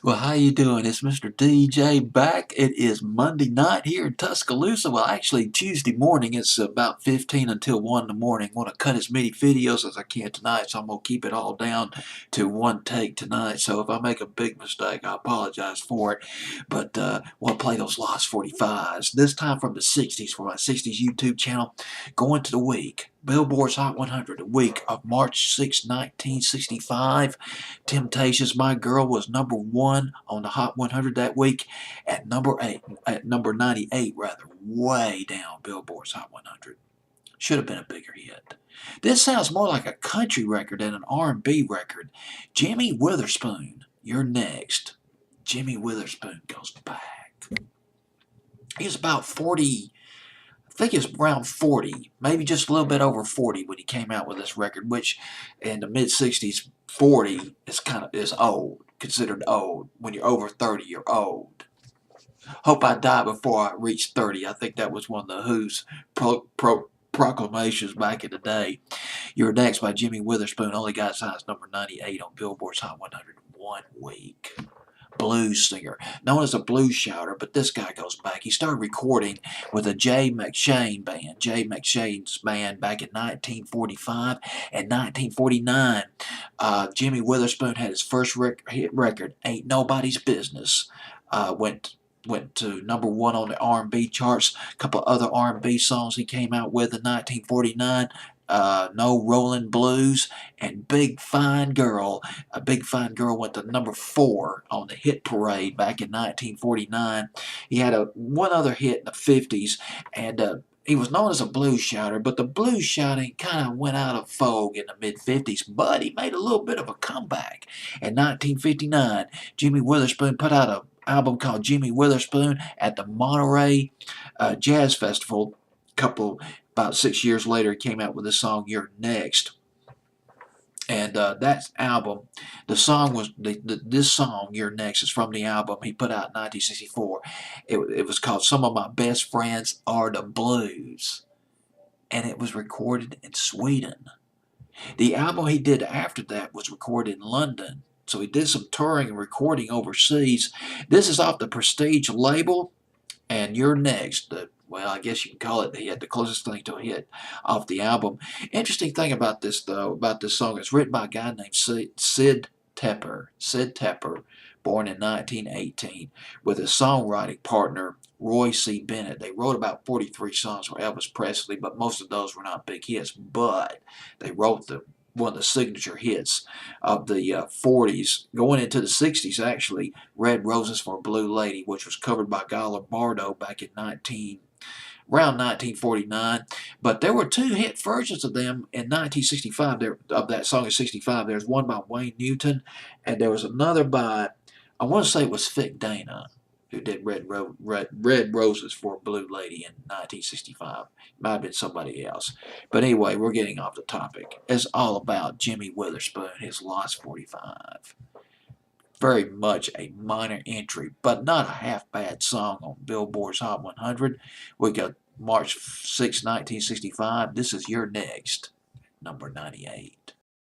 Well, how you doing? It's Mr. DJ back. It is Monday night here in Tuscaloosa. Well, actually Tuesday morning. It's about 15 until 1 in the morning. I want to cut as many videos as I can tonight, so I'm going to keep it all down to one take tonight. So if I make a big mistake, I apologize for it. But want to play those Lost 45s. This time from the 60s for my 60s YouTube channel. Going to the week. Billboard's Hot 100, the week of March 6, 1965. Temptations, My Girl was number 1 on the Hot 100 that week at number 98 rather, way down Billboard's Hot 100. Should have been a bigger hit. This sounds more like a country record than an R&B record. Jimmy Witherspoon, you're next. Jimmy Witherspoon goes back. He's about 40. I think it's around 40, maybe just a little bit over 40 when he came out with this record, which in the mid-60s, 40 is old, considered old. When you're over 30, you're old. Hope I die before I reach 30. I think that was one of the Who's proclamations back in the day. You're Next by Jimmy Witherspoon only got as high as number 98 on Billboard's Hot 100 one week. Blues singer, known as a blues shouter, but this guy goes back. He started recording with a Jay McShane band, Jay McShane's band, back in 1945 and 1949. Jimmy Witherspoon had his first hit record, Ain't Nobody's Business. Went to number 1 on the R&B charts. A couple other R&B songs he came out with in 1949. No Rollin' Blues, and Big Fine Girl. Big Fine Girl went to number 4 on the hit parade back in 1949. He had one other hit in the 50s, and he was known as a blues shouter, but the blues shouting kind of went out of vogue in the mid-50s, but he made a little bit of a comeback. In 1959, Jimmy Witherspoon put out an album called Jimmy Witherspoon at the Monterey Jazz Festival. About 6 years later, he came out with the song "You're Next," and that album, the song was this song "You're Next" is from the album he put out in 1964. It was called "Some of My Best Friends Are the Blues," and it was recorded in Sweden. The album he did after that was recorded in London, so he did some touring and recording overseas. This is off the Prestige label, and "You're Next." Well, I guess you can call it, he had the closest thing to a hit off the album. Interesting thing about this, though, about this song, it's written by a guy named Sid Tepper. Sid Tepper, born in 1918, with a songwriting partner, Roy C. Bennett. They wrote about 43 songs for Elvis Presley, but most of those were not big hits. But they wrote one of the signature hits of the 40s, going into the 60s actually, Red Roses for a Blue Lady, which was covered by Guy Lombardo back in around 1949, but there were 2 hit versions of them in 1965, of that song in 65. There's one by Wayne Newton, and there was another by, I want to say it was Vic Dana, who did Red Roses for a Blue Lady in 1965. Might have been somebody else. But anyway, we're getting off the topic. It's all about Jimmy Witherspoon, his Lost 45. Very much a minor entry, but not a half-bad song on Billboard's Hot 100. We got March 6, 1965. This is Your Next, number 98.